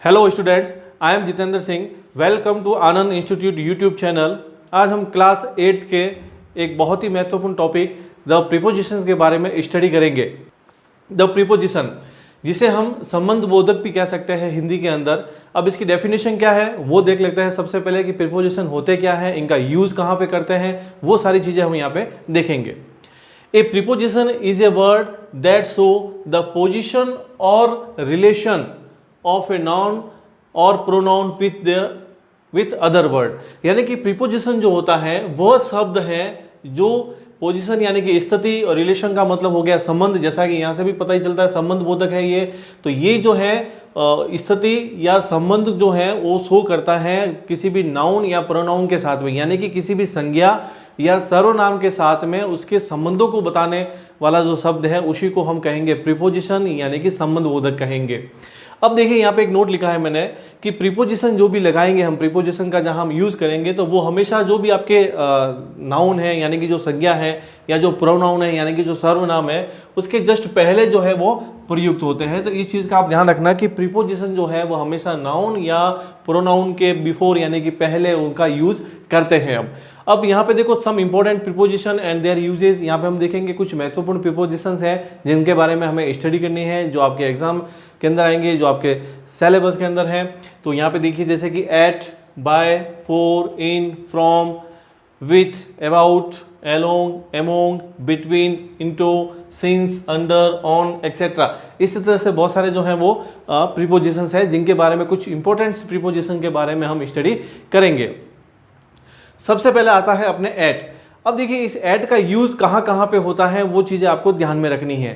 Hello students, I am Jitendra Singh. Welcome to Anand institute YouTube channel. आज हम class 8 के एक बहुत ही महत्वपूर्ण टॉपिक द प्रीपोजिशन के बारे में स्टडी करेंगे। द प्रीपोजिशन, जिसे हम संबंध बोधक भी कह सकते हैं हिंदी के अंदर। अब इसकी डेफिनेशन क्या है वो देख लेते हैं सबसे पहले कि प्रीपोजिशन होते क्या है, इनका यूज़ कहाँ पे करते हैं, वो सारी चीज़ें हम यहाँ पे देखेंगे। ए preposition is a word that show the position और रिलेशन ऑफ ए नाउन और प्रोनाउन विथ अदर वर्ड। यानी कि प्रीपोजिशन जो होता है वह शब्द है जो पोजीशन यानी कि स्थिति और रिलेशन का मतलब हो गया संबंध, जैसा कि यहाँ से भी पता ही चलता है संबंध बोधक है ये। तो ये जो है स्थिति या संबंध जो है वो शो करता है किसी भी नाउन या प्रोनाउन के साथ में, यानी कि किसी भी संज्ञा या सर्वनाम के साथ में उसके संबंधों को बताने वाला जो शब्द है उसी को हम कहेंगे प्रीपोजिशन यानी कि संबंध बोधक कहेंगे। अब देखिए यहाँ पे एक नोट लिखा है मैंने कि प्रीपोजिशन जो भी लगाएंगे हम, प्रीपोजिशन का जहाँ हम यूज़ करेंगे तो वो हमेशा जो भी आपके नाउन है यानी कि जो संज्ञा है या जो प्रोनाउन है यानी कि जो सर्वनाम है उसके जस्ट पहले जो है वो प्रयुक्त होते हैं। तो इस चीज़ का आप ध्यान रखना कि प्रीपोजिशन जो है वो हमेशा नाउन या प्रोनाउन के बिफोर यानी कि पहले उनका यूज़ करते हैं। अब यहाँ पे देखो some important preposition and their uses. यहाँ पे हम देखेंगे कुछ महत्वपूर्ण प्रीपोजिशंस हैं जिनके बारे में हमें स्टडी करनी है, जो आपके एग्जाम के अंदर आएंगे, जो आपके सिलेबस के अंदर हैं। तो यहाँ पे देखिए जैसे कि at, by, for, in, from, with, about, along, among, between, into, since, under, on, etcetera. इस तरह से बहुत सारे जो हैं वो प्रीपोजिशंस हैं जिनके बारे में कुछ इंपॉर्टेंट प्रीपोजिशन के बारे में हम स्टडी करेंगे। सबसे पहले आता है अपने एट। अब देखिए इस एट का यूज़ कहाँ कहाँ पे होता है वो चीज़ें आपको ध्यान में रखनी है।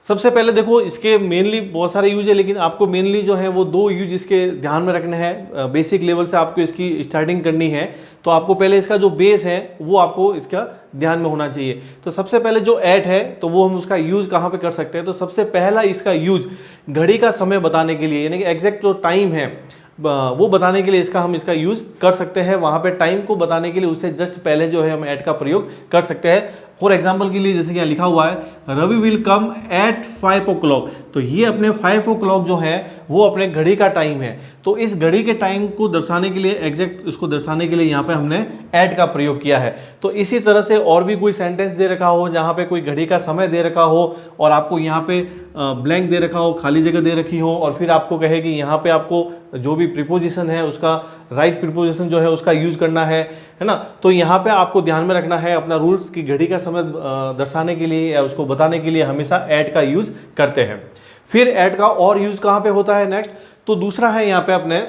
सबसे पहले देखो इसके मेनली बहुत सारे यूज है, लेकिन आपको मेनली जो है वो दो यूज इसके ध्यान में रखने हैं। बेसिक लेवल से आपको इसकी स्टार्टिंग करनी है तो आपको पहले इसका जो बेस है वो आपको इसका ध्यान में होना चाहिए। तो सबसे पहले जो एट है तो वो हम उसका यूज़ कहाँ पे कर सकते हैं। तो सबसे पहला इसका यूज घड़ी का समय बताने के लिए, यानी कि एग्जैक्ट जो टाइम है वो बताने के लिए हम इसका यूज़ कर सकते हैं। वहाँ पे टाइम को बताने के लिए उससे जस्ट पहले जो है हम एट का प्रयोग कर सकते हैं। फॉर एग्जाम्पल के लिए जैसे कि यहाँ लिखा हुआ है Ravi will come eight 5 o'clock। तो ये अपने 5 o'clock जो है वो अपने घड़ी का टाइम है। तो इस घड़ी के टाइम को दर्शाने के लिए, एग्जैक्ट उसको दर्शाने के लिए यहाँ पे हमने एट का प्रयोग किया है। तो इसी तरह से और भी कोई सेंटेंस दे रखा हो जहाँ पे कोई घड़ी का समय दे रखा हो और आपको यहाँ पे ब्लैंक दे रखा हो, खाली जगह दे रखी हो, और फिर आपको कहे कि यहाँ पे आपको जो भी प्रीपोजिशन है उसका राइट प्रीपोजिशन जो है उसका यूज़ करना है ना। तो यहाँ पे आपको ध्यान में रखना है अपना रूल्स की घड़ी का समय दर्शाने के लिए या उसको बताने के लिए हमेशा एट का यूज़ करते हैं। फिर एट का और यूज़ कहाँ पे होता है नेक्स्ट, तो दूसरा है यहाँ पे अपने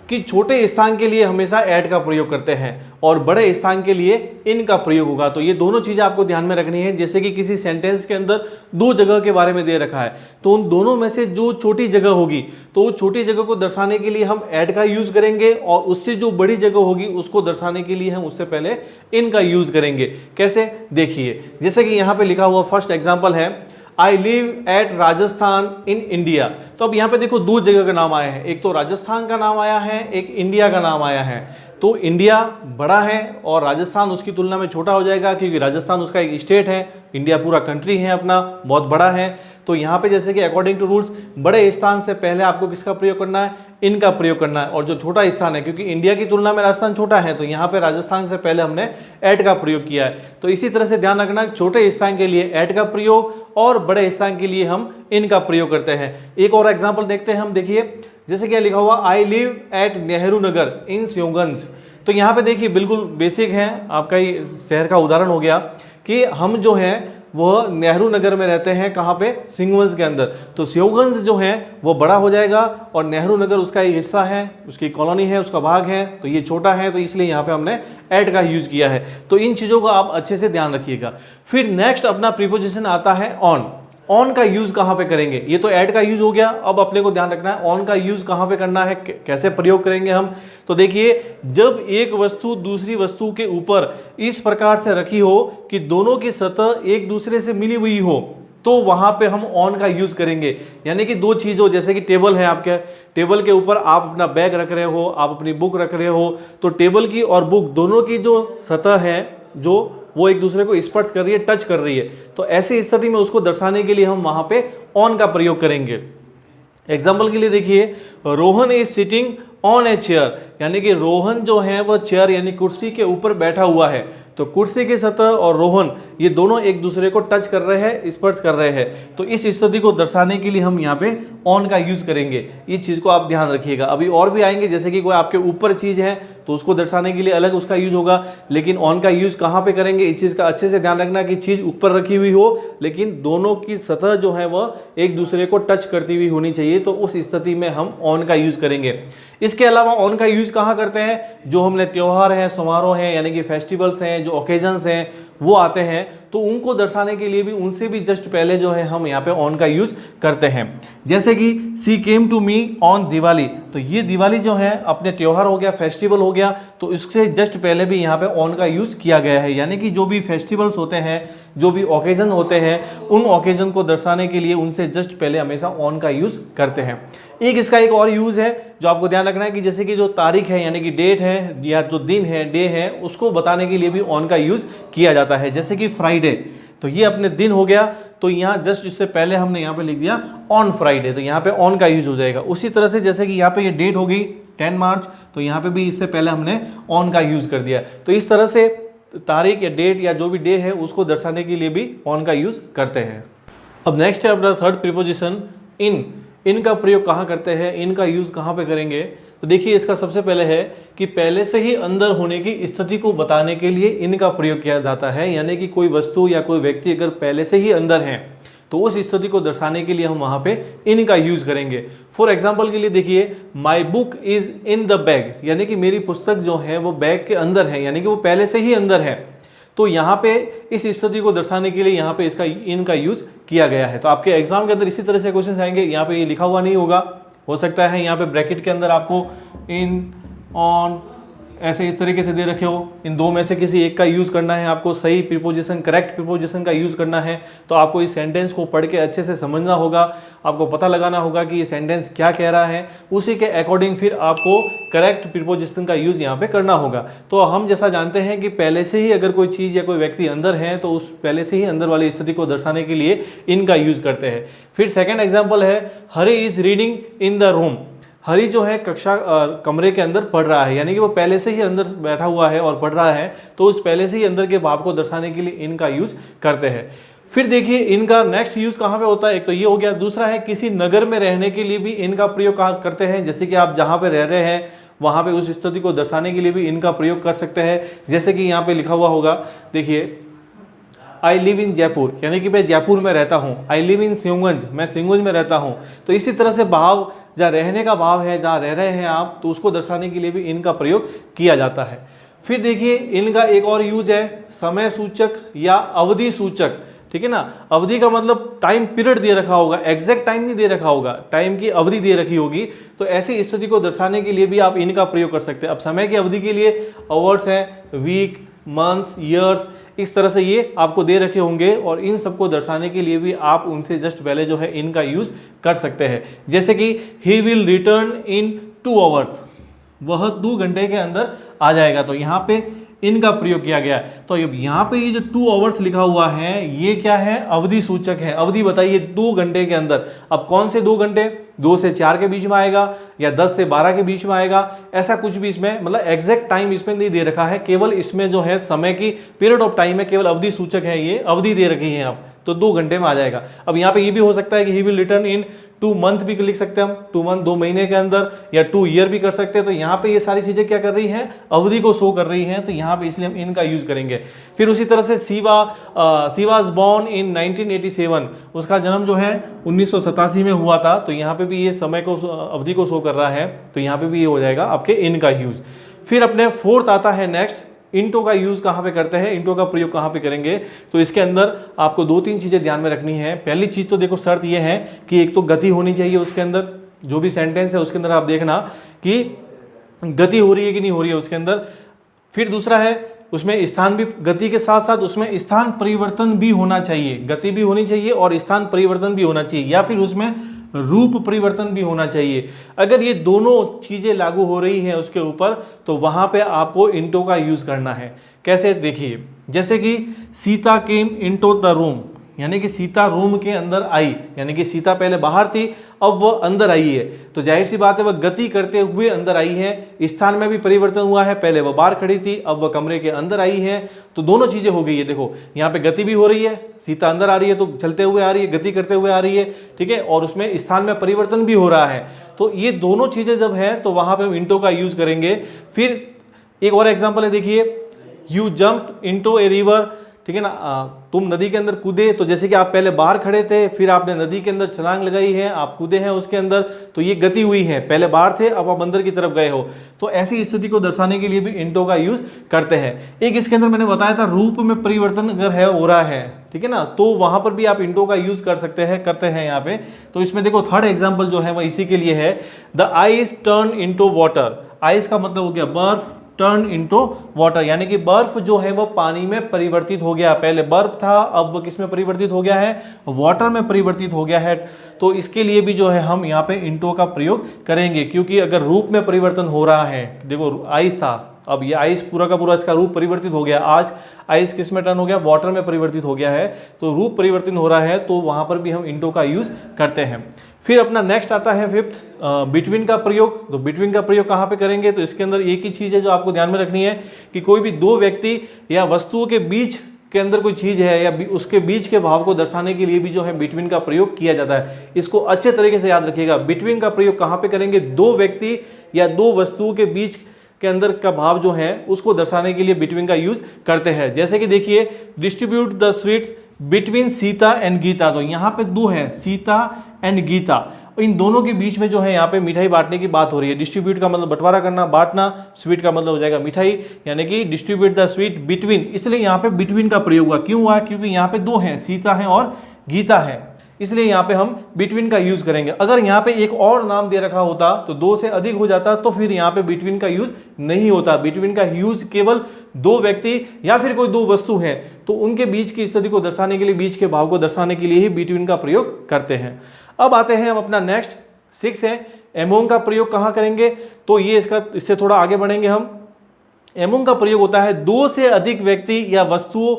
कि छोटे स्थान के लिए हमेशा एट का प्रयोग करते हैं और बड़े स्थान के लिए इन का प्रयोग होगा। तो ये दोनों चीज़ें आपको ध्यान में रखनी है। जैसे कि किसी सेंटेंस के अंदर दो जगह के बारे में दे रखा है तो उन दोनों में से जो छोटी जगह होगी तो वो छोटी जगह को दर्शाने के लिए हम एट का यूज़ करेंगे और उससे जो बड़ी जगह होगी उसको दर्शाने के लिए हम उससे पहले इन का यूज़ करेंगे। कैसे, देखिए जैसे कि यहाँ पे लिखा हुआ फर्स्ट एग्जाम्पल है I live at Rajasthan in India. तो अब यहाँ पे देखो दो जगह का नाम आया है, एक तो राजस्थान का नाम आया है, एक इंडिया का नाम आया है। तो इंडिया बड़ा है और राजस्थान उसकी तुलना में छोटा हो जाएगा क्योंकि राजस्थान उसका एक स्टेट है, इंडिया पूरा कंट्री है अपना, बहुत बड़ा है। तो यहाँ पे जैसे कि अकॉर्डिंग टू रूल्स बड़े स्थान से पहले आपको किसका प्रयोग करना है, इनका प्रयोग करना है। और जो छोटा स्थान है, क्योंकि इंडिया की तुलना में राजस्थान छोटा है तो यहाँ पे राजस्थान से पहले हमने एट का प्रयोग किया है। तो इसी तरह से ध्यान रखना छोटे स्थान के लिए एट का प्रयोग और बड़े स्थान के लिए हम इनका प्रयोग करते हैं। एक और एग्जाम्पल देखते हैं हम, देखिए जैसे क्या लिखा हुआ I live at Nehru Nagar इन सियोगंज। तो यहाँ पे देखिए बिल्कुल बेसिक है, आपका ही शहर का उदाहरण हो गया कि हम जो हैं वह नेहरू नगर में रहते हैं, कहाँ पे, सियोगंज के अंदर। तो सियोगंज जो है वो बड़ा हो जाएगा और नेहरू नगर उसका एक हिस्सा है, उसकी कॉलोनी है, उसका भाग है, तो ये छोटा है, तो इसलिए यहाँ पे हमने एट का यूज़ किया है। तो इन चीज़ों का आप अच्छे से ध्यान रखिएगा। फिर नेक्स्ट अपना प्रीपोजिशन आता है ऑन। ऑन का यूज कहाँ पे करेंगे, ये तो ऐड का यूज हो गया। अब अपने को ध्यान रखना है ऑन का यूज कहाँ पे करना है, कैसे प्रयोग करेंगे हम। तो देखिए जब एक वस्तु दूसरी वस्तु के ऊपर इस प्रकार से रखी हो कि दोनों की सतह एक दूसरे से मिली हुई हो तो वहां पे हम ऑन का यूज करेंगे। यानी कि दो चीज़ हो, जैसे कि टेबल है, आपके टेबल के ऊपर आप अपना बैग रख रहे हो, आप अपनी बुक रख रहे हो, तो टेबल की और बुक दोनों की जो सतह है जो वो एक दूसरे को स्पर्श कर रही है, टच कर रही है, तो ऐसी स्थिति में उसको दर्शाने के लिए हम वहां पे ऑन का प्रयोग करेंगे। एग्जाम्पल के लिए देखिए, Rohan is sitting on a chair, यानी कि रोहन जो है वह चेयर यानी कुर्सी के ऊपर बैठा हुआ है। तो कुर्सी की सतह और रोहन ये दोनों एक दूसरे को टच कर रहे हैं, स्पर्श कर रहे हैं। तो इस स्थिति को दर्शाने के लिए हम यहाँ पे ऑन का यूज करेंगे। इस चीज को आप ध्यान रखिएगा। अभी और भी आएंगे, जैसे कि कोई आपके ऊपर चीज है तो उसको दर्शाने के लिए अलग उसका यूज होगा, लेकिन ऑन का यूज कहाँ पे करेंगे, इस चीज का अच्छे से ध्यान रखना कि चीज ऊपर रखी हुई हो लेकिन दोनों की सतह जो है वह एक दूसरे को टच करती हुई होनी चाहिए। तो उस स्थिति में हम ऑन का यूज करेंगे। इसके अलावा ऑन का यूज कहाँ करते हैं, जो हमने त्योहार है, समारोह है, यानी कि फेस्टिवल्स हैं, जो ओकेजन्स हैं वो आते हैं, तो उनको दर्शाने के लिए भी उनसे भी जस्ट पहले जो है हम यहाँ पे ऑन का यूज करते हैं। जैसे कि she came to me on Diwali, तो ये दिवाली जो है अपने त्योहार हो गया, फेस्टिवल हो गया, तो इससे जस्ट पहले भी यहाँ पे ऑन का यूज किया गया है। यानी कि जो भी फेस्टिवल्स होते हैं, जो भी ओकेजन होते हैं, उन ओकेजन को दर्शाने के लिए उनसे जस्ट पहले हमेशा ऑन का यूज करते हैं। इसका एक और यूज है जो आपको ध्यान रखना है कि जैसे कि जो तारीख है यानी कि डेट है या जो दिन है, डे है, उसको बताने के लिए भी ऑन का यूज किया जाता है। जैसे कि फ्राइडे, तो ये अपने दिन हो गया, तो यहाँ जस्ट इससे पहले हमने यहाँ पे लिख दिया ऑन फ्राइडे, तो यहाँ पे ऑन का यूज हो जाएगा। उसी तरह से जैसे कि यहाँ पे ये डेट हो गई 10 मार्च, तो यहाँ पे भी इससे पहले हमने ऑन का यूज कर दिया। तो इस तरह से तारीख या डेट या जो भी डे है उसको दर्शाने के लिए भी ऑन का यूज करते हैं। अब नेक्स्ट है अपना थर्ड प्रीपोजिशन इन। इन का प्रयोग कहाँ करते हैं, इन का यूज कहाँ पे करेंगे, तो देखिए इसका सबसे पहले है कि पहले से ही अंदर होने की स्थिति को बताने के लिए इन का प्रयोग किया जाता है। यानी कि कोई वस्तु या कोई व्यक्ति अगर पहले से ही अंदर है तो उस स्थिति को दर्शाने के लिए हम वहाँ पे इन का यूज करेंगे। फॉर एग्जाम्पल के लिए देखिए, my book is in the bag, यानी कि मेरी पुस्तक जो है वो बैग के अंदर है, यानी कि वो पहले से ही अंदर है। तो यहाँ पे इस स्थिति को दर्शाने के लिए यहाँ पे इसका इन का यूज किया गया है। तो आपके एग्जाम के अंदर इसी तरह से क्वेश्चन आएंगे, यहाँ पे ये लिखा हुआ नहीं होगा, हो सकता है यहाँ पे ब्रैकेट के अंदर आपको इन, ऑन ऐसे इस तरीके से दे रखे हो। इन दो में से किसी एक का यूज करना है आपको, सही प्रीपोजिशन, करेक्ट प्रीपोजिशन का यूज करना है। तो आपको इस सेंटेंस को पढ़ के अच्छे से समझना होगा, आपको पता लगाना होगा कि ये सेंटेंस क्या कह रहा है, उसी के अकॉर्डिंग फिर आपको करेक्ट प्रीपोजिशन का यूज यहाँ पे करना होगा। तो हम जैसा जानते हैं कि पहले से ही अगर कोई चीज़ या कोई व्यक्ति अंदर है तो उस पहले से ही अंदर वाली स्थिति को दर्शाने के लिए इनका यूज करते हैं। फिर सेकेंड एग्जाम्पल है, Hari is reading in the room. Hari जो है कमरे के अंदर पढ़ रहा है, यानी कि वो पहले से ही अंदर बैठा हुआ है और पढ़ रहा है, तो उस पहले से ही अंदर के भाव को दर्शाने के लिए इनका यूज करते हैं। फिर देखिए इनका नेक्स्ट यूज कहाँ पे होता है, एक तो ये हो गया, दूसरा है किसी नगर में रहने के लिए भी इनका प्रयोग करते हैं। जैसे कि आप जहाँ पे रह रहे हैं वहाँ पे उस स्थिति को दर्शाने के लिए भी इनका प्रयोग कर सकते हैं। जैसे कि यहाँ पे लिखा हुआ होगा, देखिए, आई लिव इन जयपुर, यानी कि मैं जयपुर में रहता हूँ। आई लिव इन सिंहगंज, मैं सिंहगंज में रहता हूँ। तो इसी तरह से भाव, जहाँ रहने का भाव है, जहाँ रह रहे हैं आप, तो उसको दर्शाने के लिए भी इनका प्रयोग किया जाता है। फिर देखिए इनका एक और यूज है, समय सूचक या अवधि सूचक। ठीक है ना, अवधि का मतलब टाइम पीरियड दे रखा होगा, एग्जैक्ट टाइम नहीं दे रखा होगा, टाइम की अवधि दे रखी होगी। तो ऐसी स्थिति को दर्शाने के लिए भी आप इनका प्रयोग कर सकते हैं। अब समय की अवधि के लिए अवर्स है, वीक, मंथ, ईयर्स, इस तरह से ये आपको दे रखे होंगे और इन सबको दर्शाने के लिए भी आप उनसे जस्ट पहले जो है इनका यूज कर सकते हैं। जैसे कि he will return in 2 hours, वह 2 घंटे के अंदर आ जाएगा। तो यहाँ पे इनका प्रयोग किया गया है। तो अब यहाँ पे ये जो 2 आवर्स लिखा हुआ है, ये क्या है, अवधि सूचक है। अवधि बताइए 2 घंटे के अंदर। अब कौन से 2 घंटे, 2 से 4 के बीच में आएगा या 10 से 12 के बीच में आएगा, ऐसा कुछ भी इसमें मतलब एग्जैक्ट टाइम इसमें नहीं दे रखा है। केवल इसमें जो है समय की पीरियड ऑफ टाइम है, केवल अवधि सूचक है, ये अवधि दे रखी है आप, तो 2 घंटे में आ जाएगा। अब यहाँ पे ये भी हो सकता है कि he will return in 2 month भी लिख सकते हैं हम, 2 मंथ 2 महीने के अंदर, या 2 ईयर भी कर सकते हैं। तो यहाँ पे ये सारी चीजें क्या कर रही हैं, अवधि को शो कर रही हैं, तो यहाँ पे इसलिए हम इनका यूज करेंगे। फिर उसी तरह से शी वाज बोर्न इन 1987, उसका जन्म जो है 1987 में हुआ था। तो यहाँ पे भी ये समय को, अवधि को शो कर रहा है, तो यहाँ पे भी ये हो जाएगा आपके इनका यूज। फिर अपने फोर्थ आता है नेक्स्ट, इंटो का यूज कहाँ पे करते हैं, इंटो का प्रयोग कहाँ पे करेंगे। तो इसके अंदर आपको 2-3 चीजें ध्यान में रखनी है। पहली चीज तो देखो, शर्त ये है कि एक तो गति होनी चाहिए उसके अंदर, जो भी सेंटेंस है उसके अंदर आप देखना कि गति हो रही है कि नहीं हो रही है उसके अंदर। फिर दूसरा है उसमें स्थान भी, गति के साथ साथ उसमें स्थान परिवर्तन भी होना चाहिए, गति भी होनी चाहिए और स्थान परिवर्तन भी होना चाहिए, या फिर उसमें रूप परिवर्तन भी होना चाहिए। अगर ये दोनों चीजें लागू हो रही हैं उसके ऊपर, तो वहां पे आपको इंटो का यूज करना है। कैसे, देखिए, जैसे कि Sita came into the room, यानी कि सीता रूम के अंदर आई, यानी कि सीता पहले बाहर थी, अब वह अंदर आई है, तो जाहिर सी बात है वह गति करते हुए अंदर आई है। स्थान में भी परिवर्तन हुआ है, पहले वह बाहर खड़ी थी, अब वह कमरे के अंदर आई है, तो दोनों चीजें हो गई है। देखो यहाँ पे गति भी हो रही है, सीता अंदर आ रही है तो चलते हुए आ रही है, गति करते हुए आ रही है, ठीक है, और उसमें स्थान में परिवर्तन भी हो रहा है। तो ये दोनों चीजें जब है तो वहां पे हम इंटो का यूज करेंगे। फिर एक और एग्जांपल है, देखिए, you jumped into a river, ठीक है ना, तुम नदी के अंदर कूदे, तो जैसे कि आप पहले बाहर खड़े थे, फिर आपने नदी के अंदर छलांग लगाई है, आप कूदे हैं उसके अंदर, तो ये गति हुई है, पहले बाहर थे अब आप अंदर की तरफ गए हो। तो ऐसी स्थिति को दर्शाने के लिए भी इंटो का यूज करते हैं। एक इसके अंदर मैंने बताया था रूप में परिवर्तन अगर है हो रहा है, ठीक है ना, तो वहां पर भी आप इंटो का यूज कर सकते हैं, करते हैं यहाँ पे। तो इसमें देखो थर्ड एग्जाम्पल जो है वह इसी के लिए है, the ice turn into water. Ice का मतलब हो गया बर्फ, टर्न इनटू वाटर, यानी कि बर्फ जो है वह पानी में परिवर्तित हो गया, पहले बर्फ था अब वह किस में परिवर्तित हो गया है, वाटर में परिवर्तित हो गया है। तो इसके लिए भी जो है हम यहाँ पे इनटू का प्रयोग करेंगे, क्योंकि अगर रूप में परिवर्तन हो रहा है, देखो आइस था, अब ये आइस पूरा का पूरा इसका रूप परिवर्तित हो गया, आज आइस किस में टर्न हो गया, वाटर में परिवर्तित हो गया है, तो रूप परिवर्तन हो रहा है, तो वहां पर भी हम इनटू का यूज करते हैं। फिर अपना नेक्स्ट आता है फिफ्थ, बिटवीन का प्रयोग। तो बिटवीन का प्रयोग कहाँ पे करेंगे, तो इसके अंदर एक ही चीज है जो आपको ध्यान में रखनी है कि कोई भी दो व्यक्ति या वस्तुओं के बीच के अंदर कोई चीज है या उसके बीच के भाव को दर्शाने के लिए भी जो है बिटवीन का प्रयोग किया जाता है। इसको अच्छे तरीके से याद रखिएगा, बिटवीन का प्रयोग कहाँ पे करेंगे, दो व्यक्ति या दो वस्तुओं के बीच के अंदर का भाव जो है उसको दर्शाने के लिए बिटवीन का यूज करते हैं। जैसे कि देखिए, distribute the sweets between Sita and Gita, तो यहाँ पे दो है, सीता एंड गीता, इन दोनों के बीच में जो है यहाँ पे मिठाई बांटने की बात हो रही है। डिस्ट्रीब्यूट का मतलब बंटवारा करना, बांटना, स्वीट का मतलब हो जाएगा मिठाई, यानी कि डिस्ट्रीब्यूट द स्वीट बिटवीन, इसलिए यहाँ पे बिटवीन का प्रयोग हुआ। क्यों हुआ, क्योंकि यहाँ पे दो हैं, सीता है और गीता है, इसलिए यहाँ पे हम बिटवीन का यूज करेंगे। अगर यहाँ पे एक और नाम दे रखा होता तो दो से अधिक हो जाता, तो फिर यहाँ पे बिटवीन का यूज नहीं होता। बिटवीन का यूज केवल दो व्यक्ति या फिर कोई दो वस्तु है तो उनके बीच की स्थिति को दर्शाने के लिए, बीच के भाव को दर्शाने के लिए ही बिटवीन का प्रयोग करते हैं। अब आते हैं हम अपना नेक्स्ट 6 है, एमोंग का प्रयोग कहाँ करेंगे, तो ये इससे थोड़ा आगे बढ़ेंगे हम। एमोंग का प्रयोग होता है दो से अधिक व्यक्ति या वस्तुओं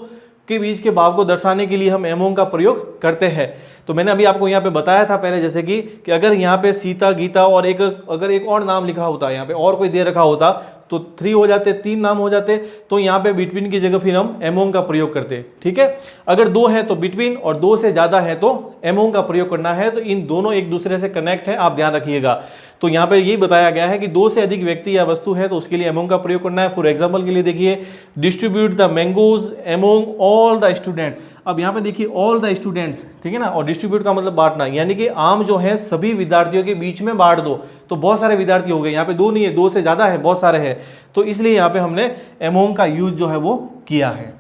के बीच के भाव को दर्शाने के लिए हम एमोंग का प्रयोग करते हैं। तो मैंने अभी आपको यहाँ पे बताया था पहले, जैसे कि अगर यहाँ पे सीता, गीता और अगर एक और नाम लिखा होता, यहाँ पे और कोई दे रखा होता तो 3 हो जाते, 3 नाम हो जाते, तो यहाँ पे बिटवीन की जगह फिर हम एमोंग का प्रयोग करते, ठीक है। अगर 2 है तो बिटवीन और 2 से ज्यादा है तो एमोंग का प्रयोग करना है। तो इन दोनों एक दूसरे से कनेक्ट है, आप ध्यान रखिएगा। तो यहाँ पे यही बताया गया है कि 2 से अधिक व्यक्ति या वस्तु है तो उसके लिए एमोंग का प्रयोग करना है। फॉर एग्जाम्पल के लिए देखिए, distribute the mangoes among all the student. अब यहाँ पे देखिए ऑल द स्टूडेंट्स, ठीक है ना, और डिस्ट्रीब्यूट का मतलब बांटना, यानी कि आम जो है सभी विद्यार्थियों के बीच में बांट दो। तो बहुत सारे विद्यार्थी हो गए, यहाँ पे 2 नहीं है, 2 से ज्यादा है, बहुत सारे हैं, तो इसलिए यहाँ पे हमने एमोंग का यूज जो है वो किया है।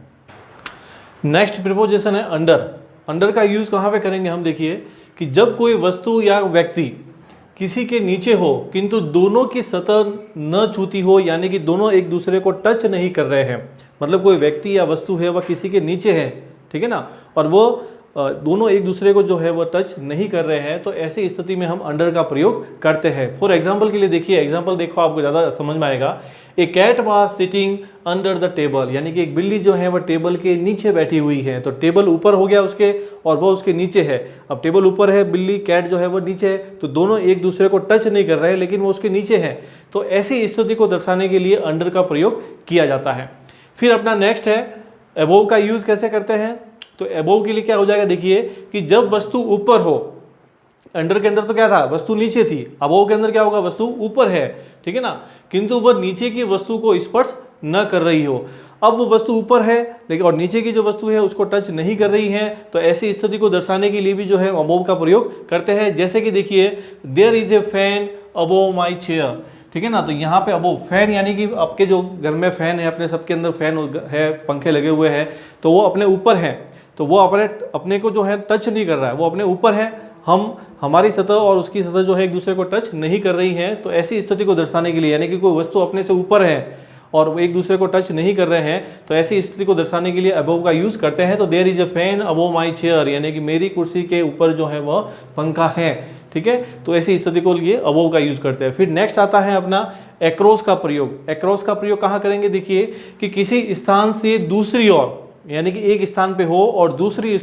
नेक्स्ट प्रीपोजिशन है अंडर। अंडर का यूज कहाँ पे करेंगे हम, देखिए कि जब कोई वस्तु या व्यक्ति किसी के नीचे हो किंतु दोनों की सतह न छूती हो, यानी कि दोनों एक दूसरे को टच नहीं कर रहे हैं, मतलब कोई व्यक्ति या वस्तु है वह किसी के नीचे है, ठीक है ना, और वो दोनों एक दूसरे को जो है वो टच नहीं कर रहे हैं, तो ऐसी स्थिति में हम अंडर का प्रयोग करते हैं। फॉर एग्जाम्पल के लिए देखिए, एग्जाम्पल देखो आपको ज़्यादा समझ में आएगा। A cat was sitting under the table, यानी कि एक बिल्ली जो है वह टेबल के नीचे बैठी हुई है। तो टेबल ऊपर हो गया उसके और वो उसके नीचे है। अब टेबल ऊपर है, बिल्ली कैट जो है वो नीचे है, तो दोनों एक दूसरे को टच नहीं कर रहे हैं लेकिन वो उसके नीचे है। तो ऐसी स्थिति को दर्शाने के लिए अंडर का प्रयोग किया जाता है। फिर अपना नेक्स्ट है अबोव का यूज कैसे करते हैं। तो अबोव के लिए क्या हो जाएगा, देखिए कि जब वस्तु ऊपर हो, अंडर के अंदर तो क्या था, वस्तु नीचे थी, अबोव के अंदर क्या होगा, वस्तु ऊपर है, ठीक है ना, किंतु वह नीचे की वस्तु को स्पर्श न कर रही हो। अब वो वस्तु ऊपर है लेकिन और नीचे की जो वस्तु है उसको टच नहीं कर रही है, तो ऐसी स्थिति को दर्शाने के लिए भी जो है अबोव का प्रयोग करते हैं। जैसे कि देखिए, there is a fan above my chair, ठीक है ना, तो यहाँ पे अबोव फैन, यानी कि आपके जो घर में फैन है, अपने सबके अंदर फैन है, पंखे लगे हुए हैं, तो वो अपने ऊपर है, तो वो अपने को जो है टच नहीं कर रहा है, वो अपने ऊपर है, हमारी सतह और उसकी सतह जो है एक दूसरे को टच नहीं कर रही है। तो ऐसी स्थिति को दर्शाने के लिए, यानी कि कोई वस्तु अपने से ऊपर है और वो एक दूसरे को टच नहीं कर रहे हैं, तो ऐसी स्थिति को दर्शाने के लिए अबोव का यूज करते हैं। तो there is a fan above my chair, यानी कि मेरी कुर्सी के ऊपर जो है वह पंखा है, ठीक है, तो ऐसी स्थिति को लिए अबोव का यूज करते हैं। फिर नेक्स्ट आता है अपना एक्रॉस का प्रयोग। एक्रॉस का प्रयोग कहाँ करेंगे, देखिए कि किसी स्थान से दूसरी ओर यानी कि एक स्थान पे हो और दूसरी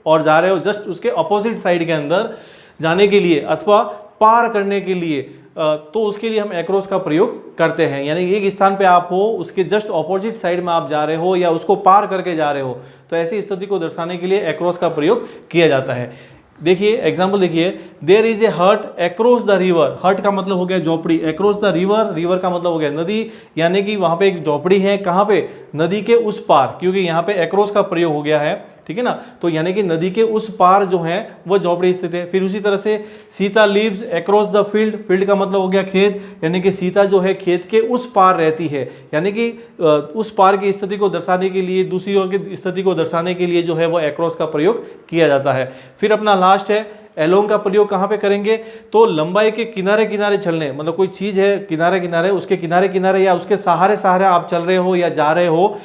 और जा रहे हो, जस्ट उसके अपोजिट साइड के अंदर जाने के लिए अथवा पार करने के लिए, तो उसके लिए हम एक्रॉस का प्रयोग करते हैं। यानी एक स्थान पे आप हो, उसके जस्ट ऑपोजिट साइड में आप जा रहे हो या उसको पार करके जा रहे हो, तो ऐसी स्थिति को दर्शाने के लिए एक्रॉस का प्रयोग किया जाता है। देखिए एग्जाम्पल देखिए, देयर इज ए हट अक्रॉस द रिवर। हट का मतलब हो गया झोपड़ी, अक्रॉस द रिवर, रिवर का मतलब हो गया नदी, यानी कि वहां पे एक झोपड़ी है, कहाँ पे, नदी के उस पार, क्योंकि यहाँ पे अक्रॉस का प्रयोग हो गया है, ठीक है ना। तो यानी कि नदी के उस पार जो है वो झोपड़ी स्थित है। फिर उसी तरह से Sita lives across the field, field का मतलब हो गया खेत, यानी कि सीता जो है खेत के उस पार रहती है, यानी कि उस पार की स्थिति को दर्शाने के लिए, दूसरी ओर की स्थिति को दर्शाने के लिए जो है वो अक्रॉस का प्रयोग किया जाता है। फिर अपना लास्ट है एलोंग का प्रयोग कहाँ पे करेंगे, तो लंबाई के किनारे किनारे चलने, मतलब कोई चीज़ है किनारे किनारे, उसके किनारे किनारे या उसके सहारे सहारे आप चल रहे हो या जा रहे हो,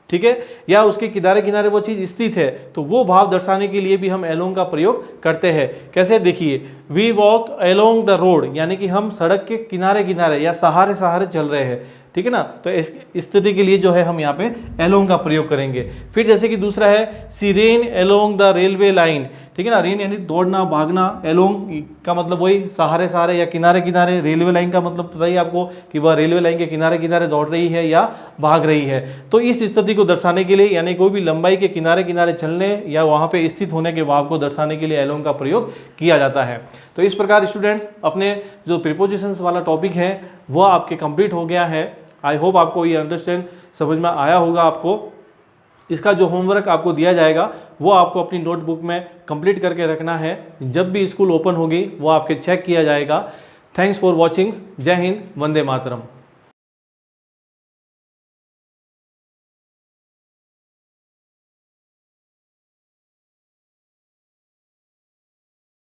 ठीक है, या उसके किनारे किनारे वो चीज़ स्थित है, तो वो भाव दर्शाने के लिए भी हम एलोंग का प्रयोग करते हैं। कैसे, देखिए, we walk along the road, यानी कि हम सड़क के किनारे किनारे या सहारे सहारे चल रहे हैं, ठीक है ना। तो इस स्थिति के लिए जो है हम यहाँ पे एलोंग का प्रयोग करेंगे। फिर जैसे कि दूसरा है she ran along the railway line, ठीक है ना। रेन यानी दौड़ना भागना, एलोंग का मतलब वही सहारे सहारे या किनारे किनारे, रेलवे लाइन का मतलब पता ही आपको कि वह रेलवे लाइन के किनारे किनारे दौड़ रही है या भाग रही है। तो इस स्थिति को दर्शाने के लिए, यानी कोई भी लंबाई के किनारे किनारे चलने या वहाँ पे स्थित होने के भाव को दर्शाने के लिए एलोंग का प्रयोग किया जाता है। तो इस प्रकार स्टूडेंट्स अपने जो प्रीपोजिशंस वाला टॉपिक है वह आपके कंप्लीट हो गया है। आई होप आपको ये अंडरस्टैंड समझ में आया होगा। आपको इसका जो होमवर्क आपको दिया जाएगा वो आपको अपनी नोटबुक में कंप्लीट करके रखना है। जब भी स्कूल ओपन होगी वो आपके चेक किया जाएगा। Thanks for watching. जय हिंद, वंदे मातरम।